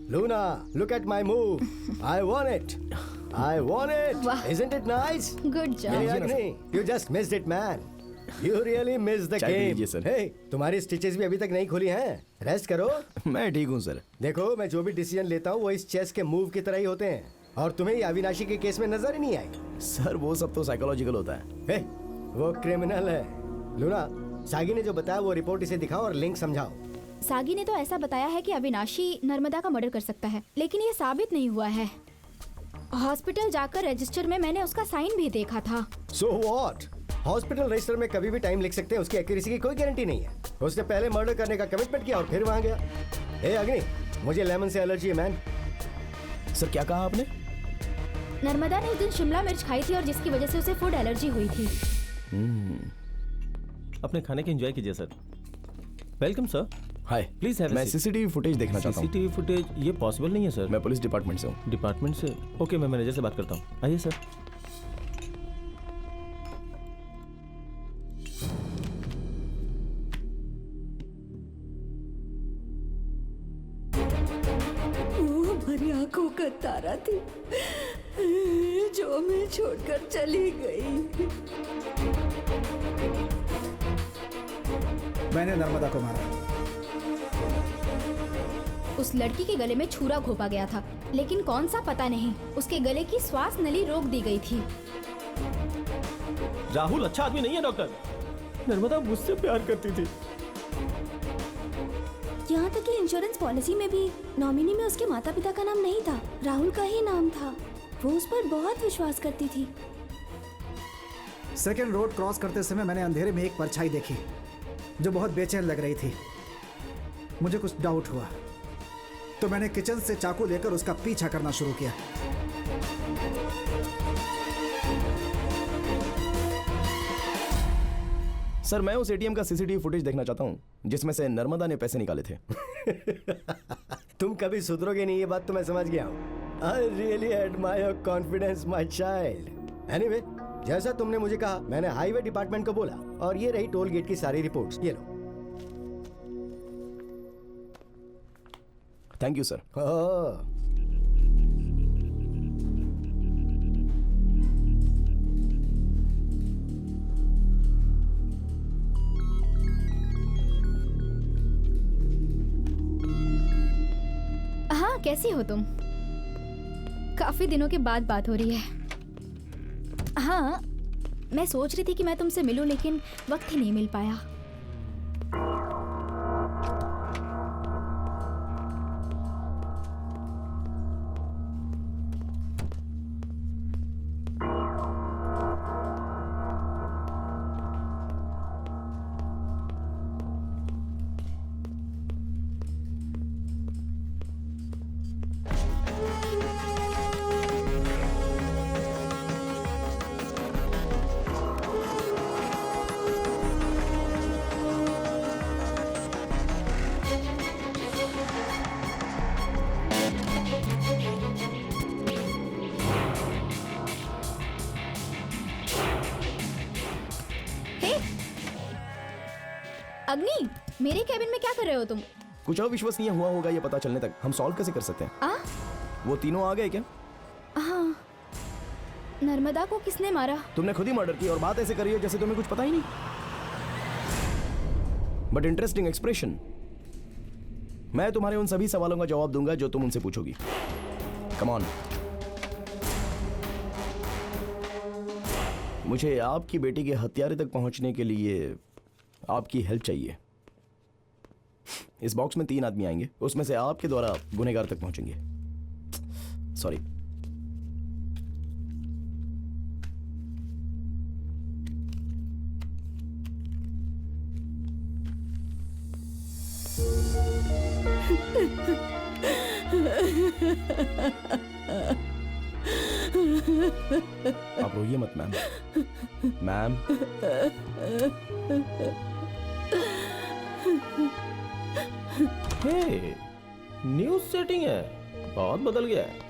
Luna, look at my move. I won it. I won it. Wow. Isn't it nice? Good Hey, job. Agni, you just missed it, man. You really missed the चाय P game. लीजिए, sir. Hey, तुम्हारी stitches भी अभी तक नहीं खुली हैं। Rest करो। मैं ठीक हूँ सर। देखो, मैं जो भी डिसीजन लेता हूँ वो इस चेस के मूव की तरह ही होते हैं। और तुम्हें ये अविनाशी के केस में नजर ही नहीं आई। सर वो सब तो साइकोलॉजिकल होता है। हे, वो क्रिमिनल है। लूना, सागी ने जो बताया वो रिपोर्ट इसे दिखाओ और लिंक समझाओ। सागी ने तो ऐसा बताया है कि अविनाशी नर्मदा का मर्डर कर सकता है, लेकिन ये साबित नहीं हुआ है। हॉस्पिटल जाकर रजिस्टर में मैंने उसका साइन भी देखा था। So what? हॉस्पिटल रजिस्टर में कभी भी टाइम लिख सकते हैं, उसकी एक्यूरेसी की कोई गारंटी नहीं है। उसने पहले मर्डर करने का कमिटमेंट किया और फिर वहां गया। हे अग्नि, मुझे लेमन से एलर्जी है मैन। सर क्या कहा आपने? नर्मदा ने उस दिन शिमला मिर्च खाई थी और जिसकी वजह से उसे फूड एलर्जी हुई थी। अपने खाने के एंजॉय कीजिए sir. Welcome sir. Hi, please have मैं सीसीटीवी फुटेज देखना चाहता हूँ। सीसीटीवी फुटेज ये पॉसिबल नहीं है सर। मैं पुलिस डिपार्टमेंट से हूँ। डिपार्टमेंट से? ओके, मैं मैनेजर से बात करता हूँ। आइए सर। वो हमारी आंखों का तारा थी जो हमें छोड़कर चली गई। मैंने नर्मदा को मारा। उस लड़की के गले में छुरा घोंपा गया था, लेकिन कौन सा पता नहीं। उसके गले की श्वास नली रोक दी गई थी। राहुल अच्छा आदमी नहीं है डॉक्टर। नर्मदा मुझसे प्यार करती थी। यहाँ तक कि इंश्योरेंस पॉलिसी में भी नॉमिनी में उसके माता पिता का नाम नहीं था, राहुल का ही नाम था। वो उस पर बहुत विश्वास करती थी। सेकेंड रोड क्रॉस करते समय मैंने अंधेरे में एक परछाई देखी जो बहुत बेचैन लग रही थी। मुझे कुछ डाउट हुआ तो मैंने किचन से चाकू लेकर उसका पीछा करना शुरू किया। सर मैं उस एटीएम का सीसीटीवी फुटेज देखना चाहता हूँ जिसमें से नर्मदा ने पैसे निकाले थे। तुम कभी सुधरोगे नहीं, ये बात तो मैं समझ गया हूँ। I really admire your confidence, my child. Anyway, जैसा तुमने मुझे कहा, मैंने हाईवे डिपार्टमेंट को बोला और ये रही टोल गेट की सारी रिपोर्ट्स। ये लो। Thank you sir. हाँ, कैसी हो तुम? काफी दिनों के बाद बात हो रही है। हाँ, मैं सोच रही थी कि मैं तुमसे मिलूं, लेकिन वक्त ही नहीं मिल पाया। अग्नि, मेरे कैबिन में क्या कर रहे हो तुम? कुछ अविश्वसनीय हुआ होगा ये पता चलने तक हम सॉल्व कैसे कर सकते हैं? वो तीनों आ गए क्या? हाँ, नर्मदा को किसने मारा? तुमने खुद ही मर्डर की और बात ऐसे करी है जैसे तुम्हें कुछ पता ही नहीं। But interesting expression. मैं तुम्हारे उन सभी सवालों का जवाब दूंगा जो तुम उनसे पूछोगी। Come on. मुझे आपकी बेटी के हत्यारे तक पहुंचने के लिए आपकी हेल्प चाहिए। इस बॉक्स में 3 आदमी आएंगे, उसमें से आपके द्वारा गुनहगार तक पहुंचेंगे। सॉरी। आप रोइए मत मैम। मैम हे, न्यूज सेटिंग है, बहुत बदल गया है।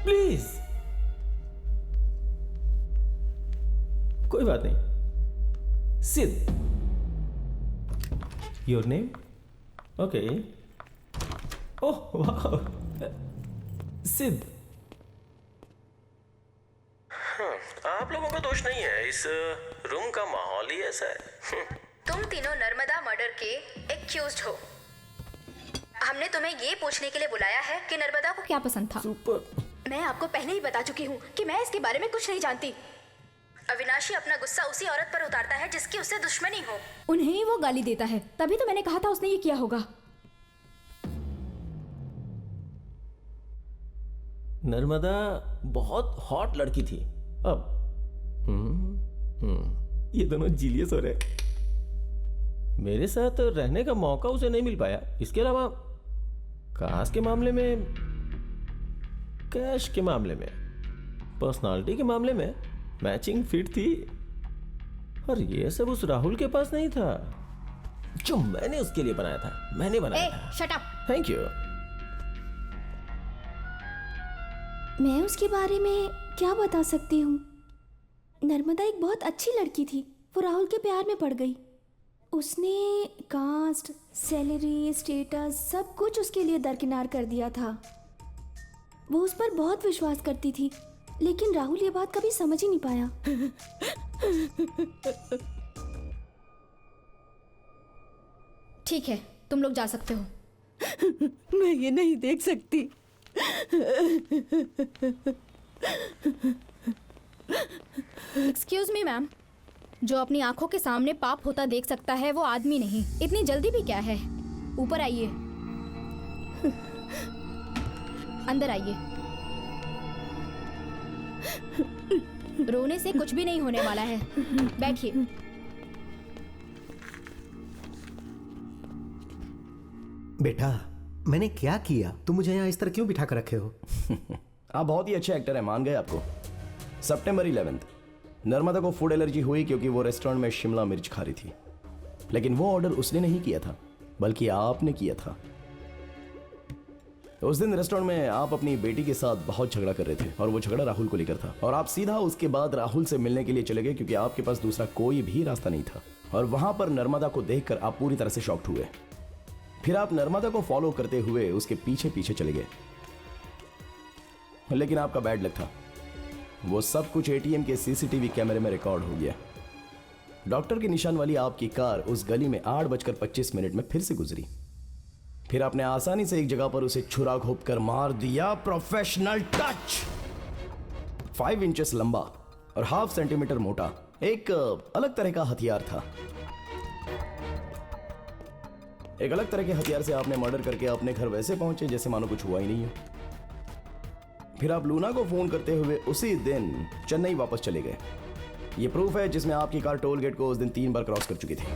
प्लीज, कोई बात नहीं, सिद्ध. Your name? ओके. ओह वाह, सिद्ध. आप लोगों का दोष नहीं है, इस रूम का माहौल ही ऐसा है. तुम तीनों नर्मदा मर्डर के एक्यूज्ड हो. हमने तुम्हें ये पूछने के लिए बुलाया है कि नर्मदा को क्या पसंद था. सुपर. मैं आपको पहले ही बता चुकी हूँ कि मैं इसके बारे में कुछ नहीं जानती. अविनाशी अपना गुस्सा उसी औरत पर उतारता है जिसकी उससे दुश्मनी हो. उन्हें ही वो गाली देता है, तभी तो मैंने कहा था उसने ये किया होगा. नर्मदा बहुत हॉट लड़की थी. अब ये दोनों जीलियस हो रहे. मेरे साथ रहने का मौका उसे नहीं मिल पाया. इसके अलावा कास्ट के मामले में, कैश के मामले में, पर्सनालिटी के मामले में मैचिंग फिट थी. और ये सब उस राहुल के पास नहीं था जो मैंने उसके लिए बनाया था. मैंने बनाया था. Shut up. Thank you. मैं उसके बारे में क्या बता सकती हूँ? नर्मदा एक बहुत अच्छी लड़की थी. वो राहुल के प्यार में पड़ गई. उसने कास्ट, सैलरी, स्टेटस सब कुछ उसके लिए दरकिनार कर दिया था. वो उस पर बहुत विश्वास करती थी, लेकिन राहुल ये बात कभी समझ ही नहीं पाया. ठीक है, तुम लोग जा सकते हो. मैं ये नहीं देख सकती. एक्सक्यूज मी मैम, जो अपनी आंखों के सामने पाप होता देख सकता है वो आदमी नहीं. इतनी जल्दी भी क्या है. ऊपर आइए, अंदर आइए. रोने से कुछ भी नहीं होने वाला है. बैठिए. बेटा, मैंने क्या किया? तुम मुझे यहाँ इस तरह क्यों बिठा कर रखे हो? आप बहुत ही अच्छे एक्टर हैं, मान गए आपको. सितंबर 11 नर्मदा को फूड एलर्जी हुई क्योंकि वो रेस्टोरेंट में शिमला मिर्च खा रही थी. लेकिन वो ऑर्डर उसने नहीं किया था, बल्कि आपने किया था. उस दिन रेस्टोरेंट में आप अपनी बेटी के साथ बहुत झगड़ा कर रहे थे और वो झगड़ा राहुल को लेकर था. और आप सीधा उसके बाद राहुल से मिलने के लिए चले गए क्योंकि आपके पास दूसरा कोई भी रास्ता नहीं था. और वहां पर नर्मदा को देखकर आप पूरी तरह से शॉक्ड हुए. फिर आप नर्मदा को फॉलो करते हुए उसके पीछे पीछे चले गए. लेकिन आपका बैड लक था, वो सब कुछ एटीएम के सीसीटीवी कैमरे में रिकॉर्ड हो गया. डॉक्टर के निशान वाली आपकी कार उस गली में 8:25 में फिर से गुजरी. फिर आपने आसानी से एक जगह पर उसे छुरा घोंप कर मार दिया. Professional touch. 5 इंचेस लंबा और 1/2 सेंटीमीटर मोटा, एक अलग तरह का हथियार था. एक अलग तरह के हथियार से आपने मर्डर करके अपने घर वैसे पहुंचे जैसे मानो कुछ हुआ ही नहीं हो. फिर आप लूना को फोन करते हुए उसी दिन चेन्नई वापस चले गए. ये प्रूफ है जिसमें आपकी कार टोल गेट को उस दिन 3 बार क्रॉस कर चुकी थी.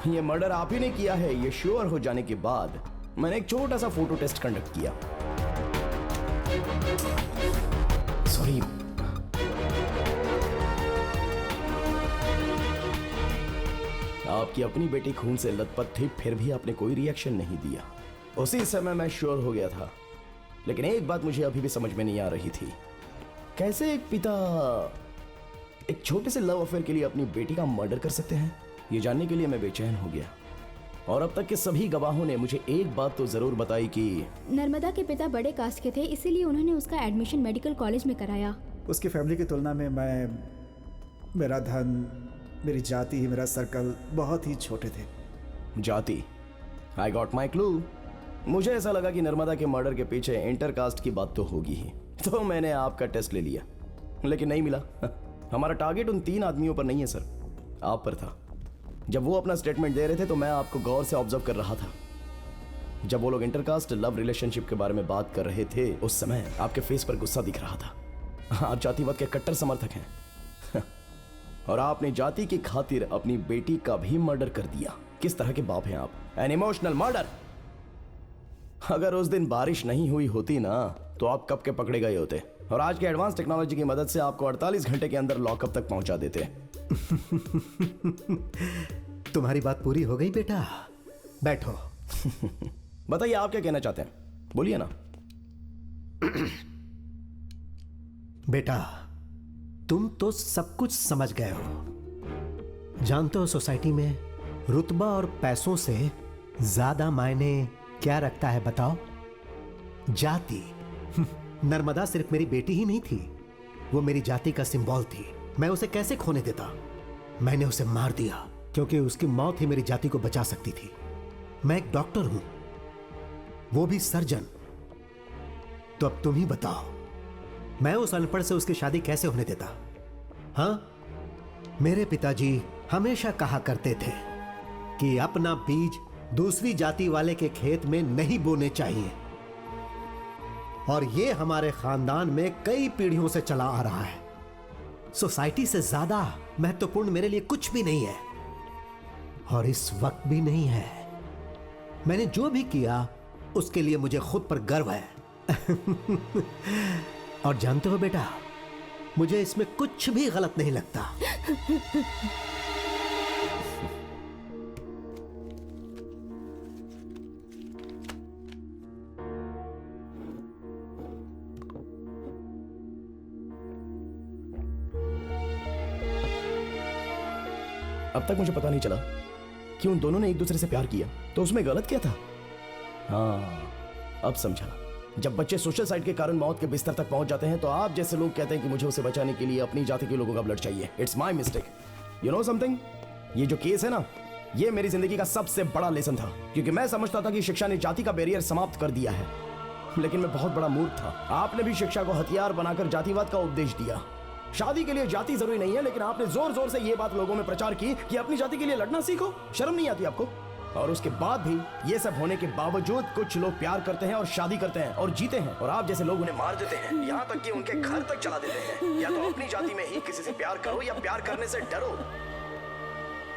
ये मर्डर आप ही ने किया है, ये श्योर हो जाने के बाद मैंने एक छोटा सा फोटो टेस्ट कंडक्ट किया. सॉरी, आपकी अपनी बेटी खून से लथपथ थी, फिर भी आपने कोई रिएक्शन नहीं दिया. उसी समय मैं श्योर हो गया था. लेकिन एक बात मुझे अभी भी समझ में नहीं आ रही थी, कैसे एक पिता एक छोटे से लव अफेयर के लिए अपनी बेटी का मर्डर कर सकते हैं. ये जानने के लिए मैं बेचैन हो गया. और अब तक के सभी गवाहों ने मुझे एक बात तो जरूर बताई कि नर्मदा के पिता बड़े कास्ट के थे, इसीलिए उन्होंने उसका एडमिशन मेडिकल कॉलेज में कराया. उसकी फैमिली की तुलना में मेरा धन, मेरी जाति, मेरा सर्कल बहुत ही छोटे थे. जाति, आई गॉट माई क्लू. मुझे ऐसा लगा कि नर्मदा के मर्डर के पीछे इंटरकास्ट की बात तो होगी ही, तो मैंने आपका टेस्ट ले लिया. लेकिन नहीं मिला. हमारा टारगेट उन 3 आदमियों पर नहीं है सर, आप पर था. जब वो अपना स्टेटमेंट दे रहे थे तो मैं आपको गौर से ऑब्जर्व कर रहा था. जब वो लोग इंटरकास्ट लव रिलेशनशिप के बारे में बात कर रहे थे उस समय आपके फेस पर गुस्सा दिख रहा था. आप जातिवाद के कट्टर समर्थक हैं और आपने जाति की खातिर अपनी बेटी का भी मर्डर कर दिया. किस तरह के बाप हैं आप? An emotional murder. अगर उस दिन बारिश नहीं हुई होती ना तो आप कब के पकड़े गए होते और आज के एडवांस टेक्नोलॉजी की मदद से आपको 48 घंटे के अंदर लॉकअप तक पहुंचा देते. तुम्हारी बात पूरी हो गई बेटा, बैठो. बताइए आप क्या कहना चाहते हैं, बोलिए ना. बेटा, तुम तो सब कुछ समझ गए हो. जानते हो सोसाइटी में रुतबा और पैसों से ज्यादा मायने क्या रखता है बताओ? जाति। नर्मदा सिर्फ मेरी बेटी ही नहीं थी, वो मेरी जाति का सिंबल थी। मैं उसे कैसे खोने देता? मैंने उसे मार दिया क्योंकि उसकी मौत ही मेरी जाति को बचा सकती थी। मैं एक डॉक्टर हूं, वो भी सर्जन। तो अब तुम ही बताओ, मैं उस अनपढ़ से उसकी शादी कैसे होने देता? हाँ, मेरे पिताजी हमेशा कहा करते थे कि अपना बीज दूसरी जाति वाले के खेत में नहीं बोने चाहिए, और ये हमारे खानदान में कई पीढ़ियों से चला आ रहा है। सोसाइटी से ज्यादा महत्वपूर्ण मेरे लिए कुछ भी नहीं है, और इस वक्त भी नहीं है। मैंने जो भी किया उसके लिए मुझे खुद पर गर्व है। और जानते हो बेटा, मुझे इसमें कुछ भी गलत नहीं लगता। अब तक मुझे पता नहीं चला कि उन दोनों ने एक दूसरे से प्यार किया, तो उसमें गलत क्या था? हाँ, अब समझा। जब बच्चे सोशल साइड के कारण मौत के बिस्तर तक पहुंच जाते हैं तो आप जैसे लोग कहते हैं कि मुझे उसे बचाने के लिए अपनी जाति के लोगों का ब्लड चाहिए। It's my mistake. You know something, ये जो केस है ना, ये मेरी जिंदगी का सबसे बड़ा लेसन था, क्योंकि मैं समझता था कि शिक्षा ने जाति का बैरियर समाप्त कर दिया है, लेकिन मैं बहुत बड़ा मूर्ख था। आपने भी शिक्षा को हथियार बनाकर जातिवाद का उपदेश दिया। शादी के लिए जाति जरूरी नहीं है, लेकिन आपने जोर जोर से ये बात लोगों में प्रचार की कि अपनी जाति के लिए लड़ना सीखो। शर्म नहीं आती आपको? और उसके बाद भी, ये सब होने के बावजूद, कुछ लोग प्यार करते हैं और शादी करते हैं और जीते हैं, और आप जैसे लोग उन्हें मार देते हैं, यहाँ तक कि उनके घर तक चला देते हैं। या तो अपनी जाति में ही किसी से प्यार करो, या प्यार करने से डरो।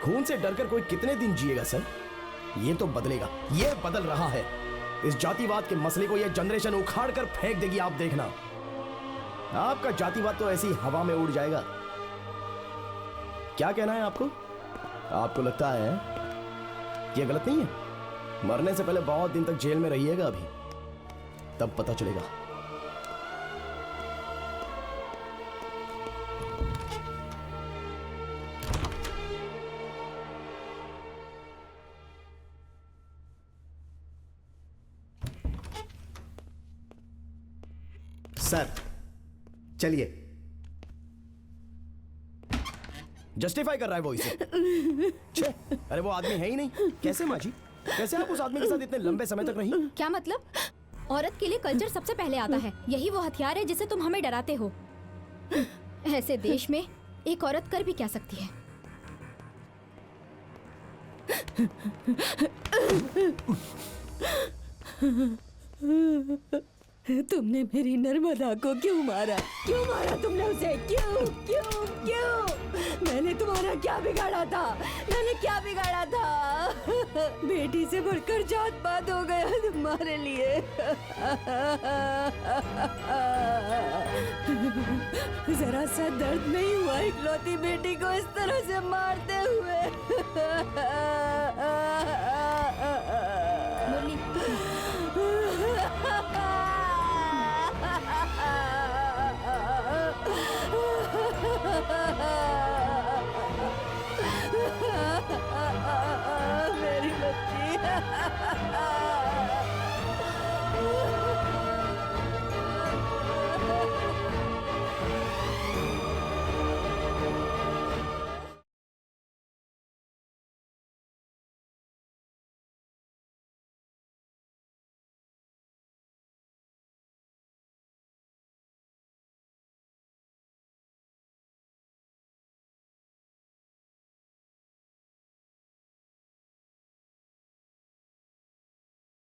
खून से डरकर कोई कितने दिन जिएगा सर? ये तो बदलेगा, ये बदल रहा है। इस जातिवाद के मसले को ये जनरेशन उखाड़ कर फेंक देगी, आप देखना। आपका जातिवाद तो ऐसी हवा में उड़ जाएगा। क्या कहना है आपको? आपको लगता है ये गलत नहीं है? मरने से पहले बहुत दिन तक जेल में रहिएगा अभी, तब पता चलेगा। सर चलिए। जस्टिफाई कर रहा है वो इसे। छे, अरे वो आदमी है ही नहीं। कैसे माँ जी? कैसे आप उस आदमी के साथ इतने लंबे समय तक रही? क्या मतलब? औरत के लिए कल्चर सबसे पहले आता है। यही वो हथियार है जिसे तुम हमें डराते हो। ऐसे देश में एक औरत कर भी क्या सकती है? तुमने मेरी नर्मदा को क्यों मारा? क्यों मारा तुमने उसे? क्यों क्यों क्यों? मैंने तुम्हारा क्या बिगाड़ा था? मैंने क्या बिगाड़ा था? बेटी से बढ़कर जात पात हो गया तुम्हारे लिए। जरा सा दर्द नहीं हुआ इकलौती बेटी को इस तरह से मारते हुए?